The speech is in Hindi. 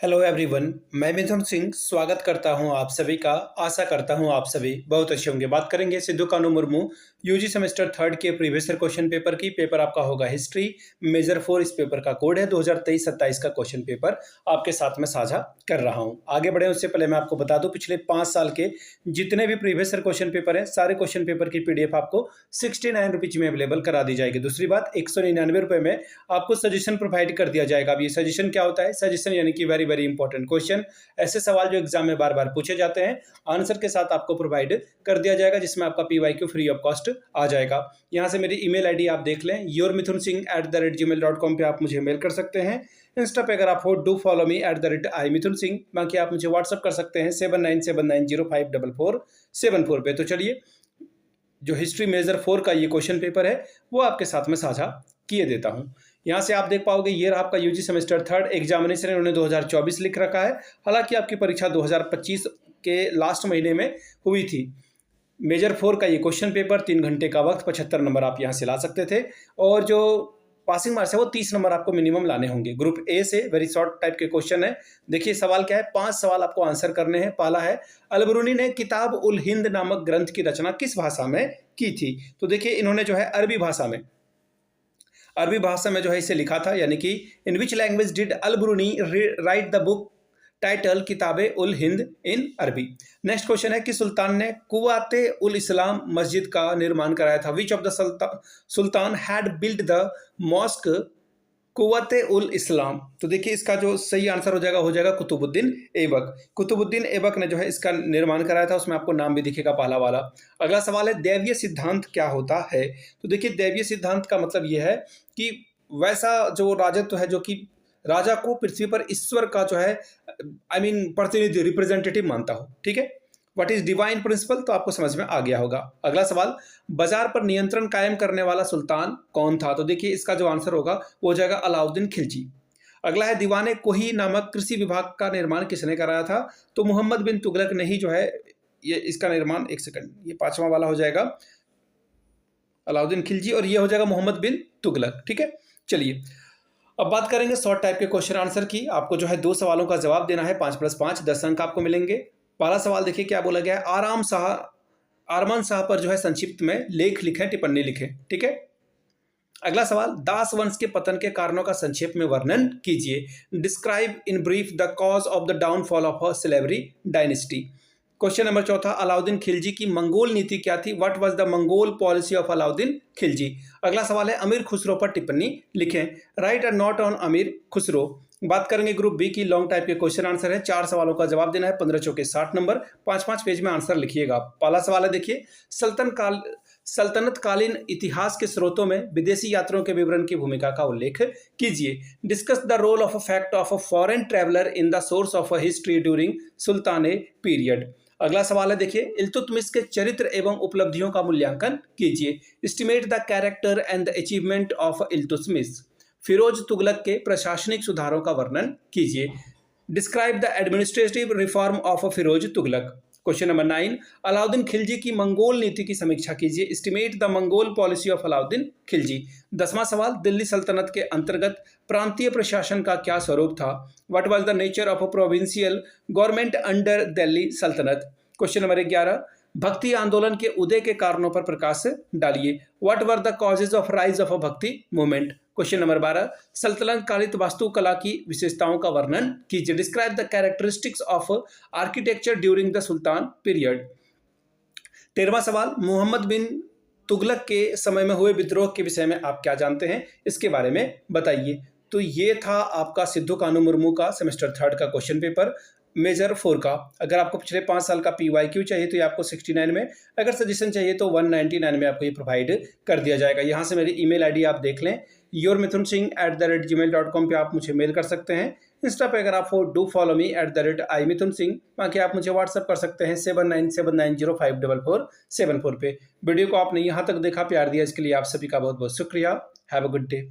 हेलो एवरीवन, मैं मिथुन सिंह स्वागत करता हूं आप सभी का। आशा करता हूं आप सभी बहुत अच्छे होंगे। बात करेंगे सिद्धू कानू मुर्मू यूजी सेमेस्टर थर्ड के प्रीवियस ईयर क्वेश्चन पेपर की। पेपर आपका होगा हिस्ट्री मेजर 4। इस पेपर का कोड है 2023-27 का क्वेश्चन पेपर आपके साथ में साझा कर रहा हूं। आगे बढ़े उससे पहले मैं आपको बता दूं, पिछले 5 साल के जितने भी प्रीवियस ईयर क्वेश्चन पेपर हैं, सारे क्वेश्चन पेपर की पीडीएफ आपको 69 रुपीज में अवेलेबल करा दी जाएगी। दूसरी बात, 199 रुपए में आपको सजेशन प्रोवाइड कर दिया जाएगा। अब ये सजेशन क्या होता है? सजेशन यानी कि वेरी वेरी इंपॉर्टेंट क्वेश्चन, ऐसे सवाल जो एग्जाम में बार बार पूछे जाते हैं, आंसर के साथ आपको प्रोवाइड कर दिया जाएगा, जिसमें आपका पीवाईक्यू फ्री ऑफ कॉस्ट आ जाएगा। यहां से मेरी ईमेल आईडी आप देख लें, yourmithunsingh@gmail.com पे आप मुझे मेल कर सकते हैं। इंस्टा पे अगर आप हो, डू फॉलो मी @imithunsingh। बाकी आप मुझे व्हाट्सअप कर सकते हैं 7979054474 पे। तो चलिए, जो हिस्ट्री मेजर 4 का ये क्वेश्चन पेपर है वो आपके साथ में साझा किए देता हूं। यहां से आप देख पाओगे, ये रहा आपका यूजी सेमेस्टर थर्ड एग्जामिनेशन इन्होंने 2024 लिख रखा है। हालांकि आपकी परीक्षा 2025 के लास्ट महीने में हुई थी। मेजर 4 का ये क्वेश्चन पेपर, 3 घंटे का वक्त, 75 नंबर आप यहां से ला सकते थे। और जो पासिंग मार्क्स है वो 30 नंबर आपको मिनिमम लाने होंगे। ग्रुप ए से वेरी शॉर्ट टाइप के क्वेश्चन है। देखिए सवाल क्या है, 5 सवाल आपको आंसर करने हैं। पहला है, अलबरूनी ने किताब उल हिंद नामक ग्रंथ की रचना किस भाषा में की थी? तो देखिए, इन्होंने जो है अरबी भाषा में जो है इसे लिखा था, यानी कि in which language did Alberuni write the book titled Kitab ul Hind इन अरबी। नेक्स्ट क्वेश्चन है कि सुल्तान ने कुव्वाते उल इस्लाम मस्जिद का निर्माण कराया था। Which of the sultan had build the mosque Quwwat ul Islam. तो देखिए, इसका जो सही आंसर हो जाएगा कुतुबुद्दीन ऐबक। कुतुबुद्दीन ऐबक ने जो है इसका निर्माण कराया था। उसमें आपको नाम भी दिखेगा पहला वाला। अगला सवाल है, दैवीय सिद्धांत क्या होता है? तो देखिए, दैवीय सिद्धांत का मतलब यह है कि वैसा जो राजत्व है जो कि राजा को पृथ्वी पर ईश्वर का जो है प्रतिनिधि, रिप्रेजेंटेटिव मानता हो। ठीक है, व्हाट इज डिवाइन प्रिंसिपल, तो आपको समझ में आ गया होगा। अगला सवाल, बाजार पर नियंत्रण कायम करने वाला सुल्तान कौन था? तो देखिए, इसका जो आंसर होगा वो हो जाएगा अलाउद्दीन खिलजी। अगला है, दीवाने कोही नामक कृषि विभाग का निर्माण किसने कराया था? तो मोहम्मद बिन तुगलक ने ही जो है ये इसका निर्माण, एक सेकंड, ये 5वां वाला हो जाएगा अलाउद्दीन खिलजी, और ये हो जाएगा मोहम्मद बिन तुगलक। ठीक है, चलिए अब बात करेंगे शॉर्ट टाइप के क्वेश्चन आंसर की। आपको जो है 2 सवालों का जवाब देना है। 5+5 10 अंक आपको मिलेंगे। पहला सवाल देखिए क्या बोला गया है, आरमान शाह पर जो है संक्षिप्त में लेख लिखें, टिप्पणी लिखें। ठीक है, अगला सवाल, दास वंश के पतन के कारणों का संक्षेप में वर्णन कीजिए। Describe in brief the cause of the downfall of a slavery dynasty. Question number चौथा, अलाउद्दीन खिलजी की मंगोल नीति क्या थी? What was the Mongol policy of Alauddin Khilji. अगला सवाल है, अमीर खुसरो पर टिप्पणी लिखें। राइट अ नोट ऑन अमीर खुसरो। बात करेंगे ग्रुप बी की। लॉन्ग टाइप के क्वेश्चन आंसर है। 4 सवालों का जवाब देना है। 15 चौके 60 नंबर। 5-5 पेज में आंसर लिखिएगा। पहला सवाल है, देखिए, सल्तनत कालीन इतिहास के स्रोतों में विदेशी यात्रियों के विवरण की भूमिका का उल्लेख कीजिए। Discuss the role of a fact of a foreign traveller in the source of a history during sultanate period. अगला सवाल है, देखिए, इल्तुतमिश के चरित्र एवं उपलब्धियों का मूल्यांकन कीजिए। Estimate the character and the achievement of Iltutmish. Firoz Tughlaq के प्रशासनिक सुधारों का वर्णन कीजिए। Describe the administrative reform of Firoz Tughlaq. Question number 9, Alauddin Khilji की मंगोल नीति की समीक्षा कीजिए। Estimate the Mongol policy of Alauddin Khilji. 10वां सवाल, दिल्ली सल्तनत के अंतर्गत प्रांतीय प्रशासन का क्या स्वरूप था? What was the nature of a provincial government under Delhi Saltanat. Question number 11, भक्ति आंदोलन के उदय के कारणों पर प्रकाश डालिए। What were the causes of rise of a भक्ति मूवमेंट। क्वेश्चन नंबर 12, सल्तनत कालित वास्तुकला की विशेषताओं का वर्णन कीजिए। Describe the characteristics of architecture during the sultan period. 13वां सवाल, मोहम्मद बिन तुगलक के समय में हुए विद्रोह के विषय में आप क्या जानते हैं, इसके बारे में बताइए। तो ये था आपका सिद्धू कानू मुर्मू का सेमेस्टर थर्ड का क्वेश्चन पेपर मेजर 4 का। अगर आपको पिछले 5 साल का पीवाईक्यू चाहिए तो ये आपको 69 में, अगर सजेशन चाहिए तो 199 में आपको ये प्रोवाइड कर दिया जाएगा। यहाँ से मेरी ईमेल आईडी आप देख लें, yourmithunsingh@gmail.com पे आप मुझे मेल कर सकते हैं। इंस्टा पे अगर आप हो, डू फॉलो मी @imithunsingh। बाकी आप मुझे व्हाट्सअप कर सकते हैं 7979054474 पे। वीडियो को आपने यहाँ तक देखा, प्यार दिया, इसके लिए आप सभी का बहुत बहुत शुक्रिया। Have a good day.